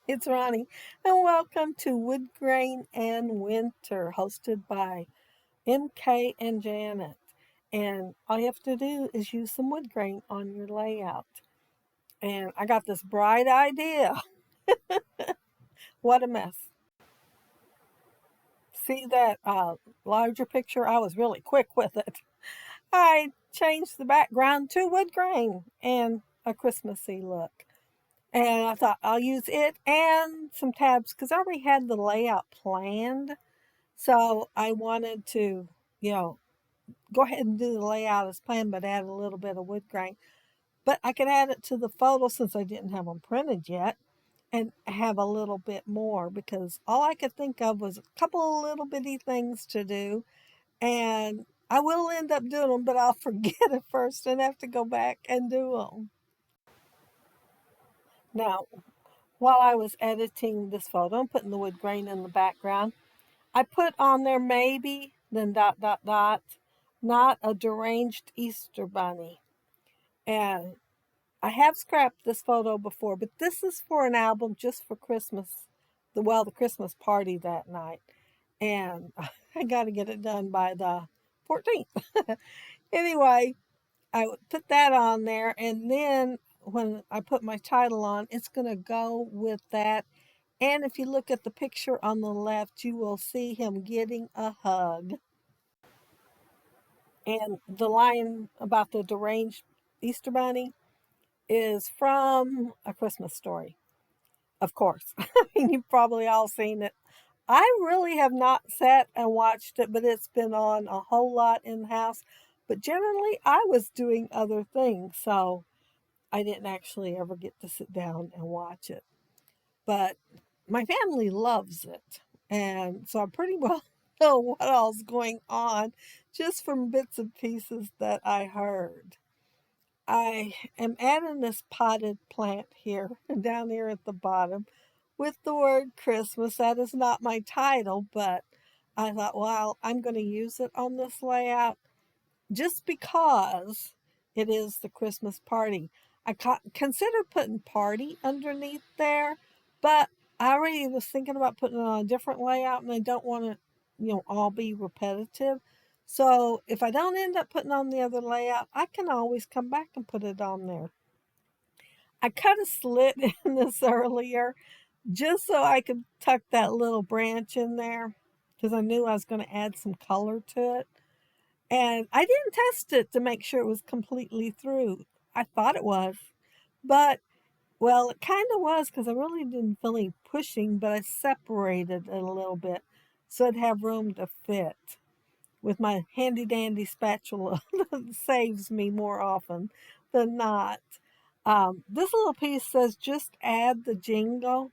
It's Ronnie, and welcome to Woodgrain and Winter, hosted by MK and Janet. And all you have to do is use some wood grain on your layout. And I got this bright idea. What a mess. See that larger picture? I was really quick with it. I changed the background to wood grain and a Christmassy look. And I thought I'll use it and some tabs because I already had the layout planned. So I wanted to, you know, go ahead and do the layout as planned, but add a little bit of wood grain. But I could add it to the photo since I didn't have them printed yet and have a little bit more because all I could think of was a couple of little bitty things to do. And I will end up doing them, but I'll forget at first and have to go back and do them. Now, while I was editing this photo and putting the wood grain in the background, I put on there maybe, then dot, dot, dot, not a deranged Easter bunny. And I have scrapped this photo before, but this is for an album just for Christmas, the Christmas party that night. And I got to get it done by the 14th. Anyway, I would put that on there, and then when I put my title on, it's going to go with that. And if you look at the picture on the left, you will see him getting a hug. And the line about the deranged Easter Bunny is from A Christmas Story, of course. I mean, you've probably all seen it. I really have not sat and watched it, but it's been on a whole lot in the house. But generally, I was doing other things, so I didn't actually ever get to sit down and watch it. But my family loves it. And so I pretty well know what all's going on just from bits and pieces that I heard. I am adding this potted plant here, down here at the bottom, with the word Christmas. That is not my title, but I thought, well, I'm going to use it on this layout just because it is the Christmas party. I considered putting party underneath there, but I already was thinking about putting it on a different layout and I don't want to, all be repetitive. So if I don't end up putting on the other layout, I can always come back and put it on there. I cut a slit in this earlier just so I could tuck that little branch in there because I knew I was going to add some color to it. And I didn't test it to make sure it was completely through. I thought it was, but well, it kind of was because I really didn't feel any pushing, but I separated it a little bit so it'd have room to fit with my handy dandy spatula that saves me more often than not. This little piece says just add the jingle,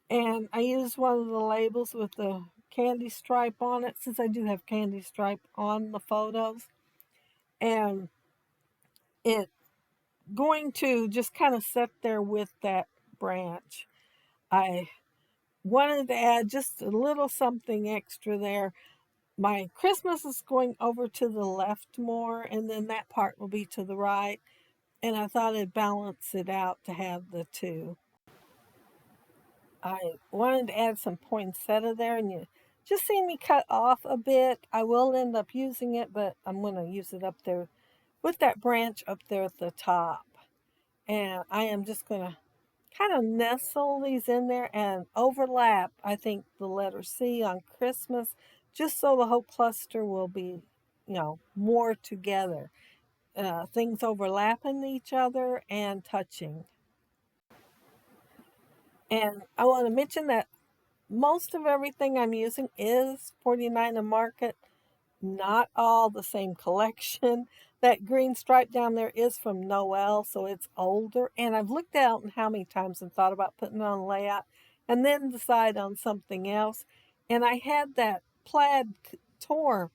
and I used one of the labels with the candy stripe on it since I do have candy stripe on the photos. And it going to just kind of sit there with that branch. I wanted to add just a little something extra there. My Christmas is going over to the left more, and then that part will be to the right. And I thought I'd balance it out to have the two. I wanted to add some poinsettia there, and you just see me cut off a bit. I will end up using it, but I'm going to use it up there with that branch up there at the top. And I am just going to kind of nestle these in there and overlap, I think, the letter C on Christmas, just so the whole cluster will be, more together. Things overlapping each other and touching. And I want to mention that most of everything I'm using is 49 and Market, not all the same collection. That green stripe down there is from Noel, so it's older. And I've looked out and how many times and thought about putting it on layout and then decide on something else. And I had that plaid tore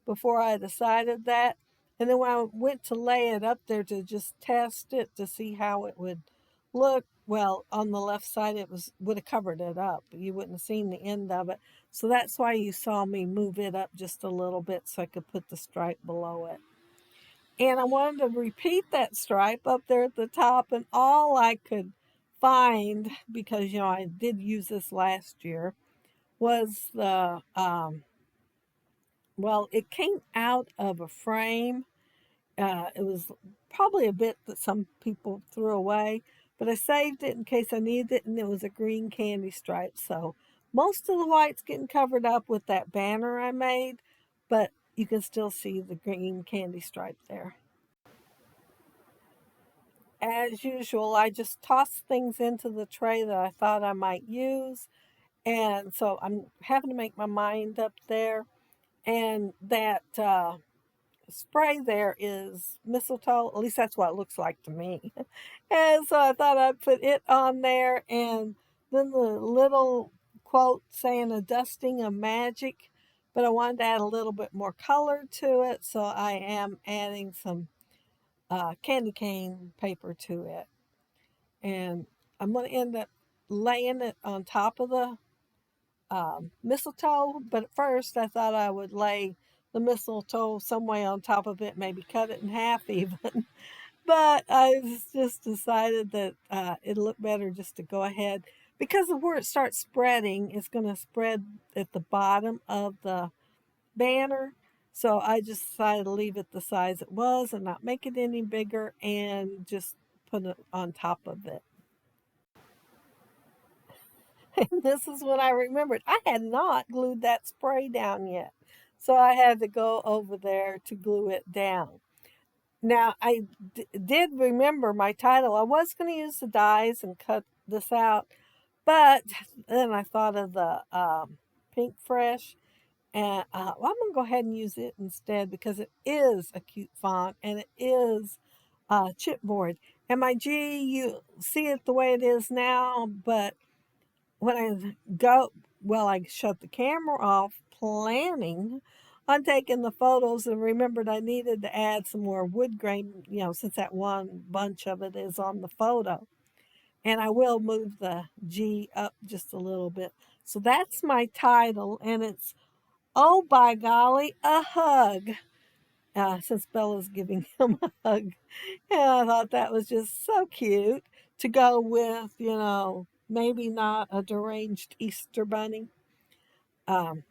before I decided that. And then when I went to lay it up there to just test it to see how it would look, well, on the left side it would have covered it up. You wouldn't have seen the end of it. So that's why you saw me move it up just a little bit so I could put the stripe below it. And I wanted to repeat that stripe up there at the top, and all I could find, because I did use this last year, was the well, it came out of a frame. It was probably a bit that some people threw away, but I saved it in case I needed it, and it was a green candy stripe. So most of the white's getting covered up with that banner I made, but you can still see the green candy stripe there. As usual, I just tossed things into the tray that I thought I might use, and so I'm having to make my mind up there. And that spray there is mistletoe. At least that's what it looks like to me. And so I thought I'd put it on there, and then the little quote saying a dusting of magic. But I wanted to add a little bit more color to it, so I am adding some candy cane paper to it. And I'm going to end up laying it on top of the mistletoe, but at first I thought I would lay the mistletoe some way on top of it, maybe cut it in half even. But I just decided that it looked better just to go ahead, because the where it starts spreading, it's going to spread at the bottom of the banner. So I just decided to leave it the size it was and not make it any bigger, and just put it on top of it. And this is when I remembered I had not glued that spray down yet. So I had to go over there to glue it down. Now, did remember my title. I was going to use the dies and cut this out, but then I thought of the Pink Fresh, and well, I'm going to go ahead and use it instead, because it is a cute font and it is chipboard. And my G, you see it the way it is now, but when I shut the camera off, planning on taking the photos, and remembered I needed to add some more wood grain, since that one bunch of it is on the photo. And I will move the G up just a little bit. So that's my title, and it's Oh, by golly, a hug. Since Bella's giving him a hug. And I thought that was just so cute to go with, maybe not a deranged Easter bunny. Um,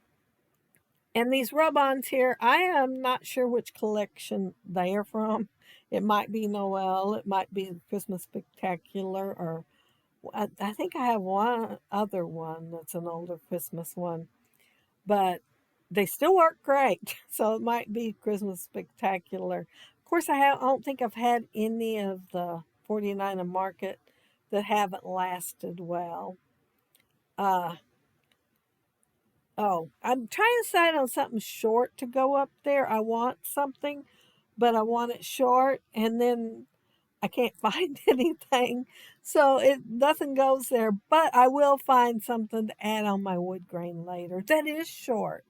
and these rub-ons here, I am not sure which collection they are from. It might be Noel, it might be Christmas Spectacular, or I think I have one other one that's an older Christmas one. But they still work great. So it might be Christmas Spectacular. Of course, I don't think I've had any of the 49 and Market that haven't lasted well. Uh, oh, I'm trying to decide on something short to go up there. I want something, but I want it short, and then I can't find anything. So nothing goes there, but I will find something to add on my wood grain later that is short.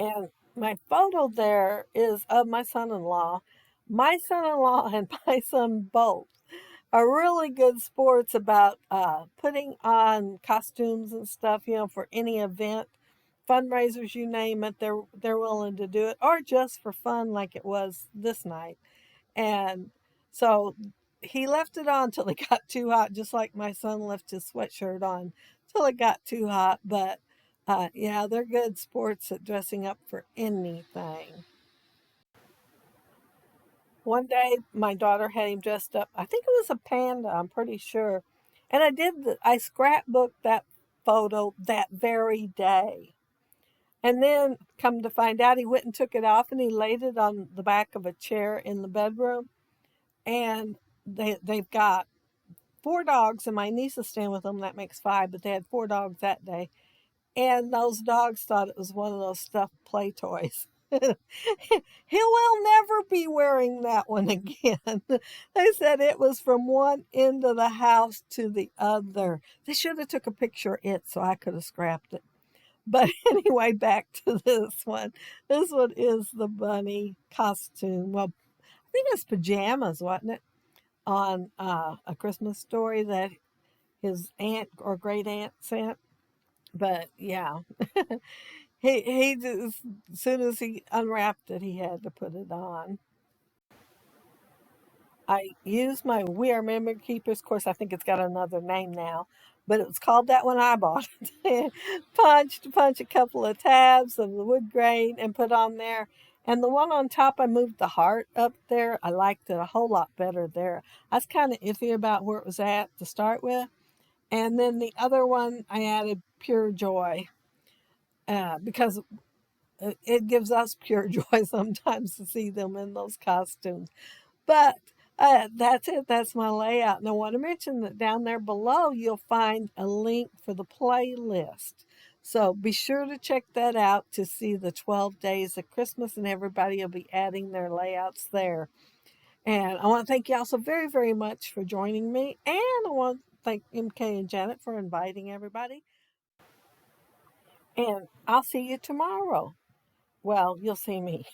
And my photo there is of my son-in-law. My son-in-law and my son both are really good sports about putting on costumes and stuff, for any event, fundraisers, you name it. They're willing to do it, or just for fun, like it was this night. And so he left it on till it got too hot, just like my son left his sweatshirt on till it got too hot. But yeah, they're good sports at dressing up for anything. One day, my daughter had him dressed up. I think it was a panda, I'm pretty sure. And I scrapbooked that photo that very day. And then, come to find out, he went and took it off, and he laid it on the back of a chair in the bedroom. And they've got 4 dogs, and my niece is staying with them. That makes 5, but they had 4 dogs that day. And those dogs thought it was one of those stuffed play toys. He will never be wearing that one again. They said it was from one end of the house to the other. They should have took a picture of it so I could have scrapped it. But anyway, back to this one. This one is the bunny costume. Well, I think it's pajamas, wasn't it? On A Christmas Story that his aunt or great aunt sent. But yeah, he just, as soon as he unwrapped it, he had to put it on. I used my We Are Memory Keepers. Of course, I think it's got another name now, but it was called that when I bought it. Punch a couple of tabs of the wood grain and put on there. And the one on top, I moved the heart up there. I liked it a whole lot better there. I was kind of iffy about where it was at to start with. And then the other one, I added pure joy because it gives us pure joy sometimes to see them in those costumes. But that's it. That's my layout. And I want to mention that down there below, you'll find a link for the playlist. So be sure to check that out to see the 12 days of Christmas, and everybody will be adding their layouts there. And I want to thank you all so very, very much for joining me. And I want to thank MK and Janet for inviting everybody. And I'll see you tomorrow. Well, you'll see me.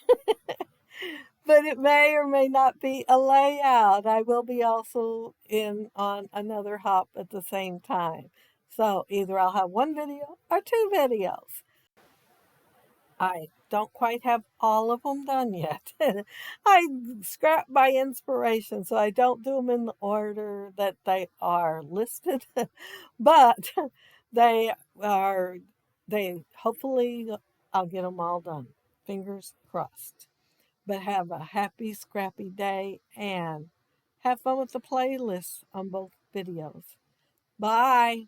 But it may or may not be a layout. I will be also in on another hop at the same time. So either I'll have one video or two videos. I don't quite have all of them done yet. I scrap by inspiration, so I don't do them in the order that they are listed. But they are, they hopefully I'll get them all done. Fingers crossed. But have a happy, scrappy day and have fun with the playlists on both videos. Bye.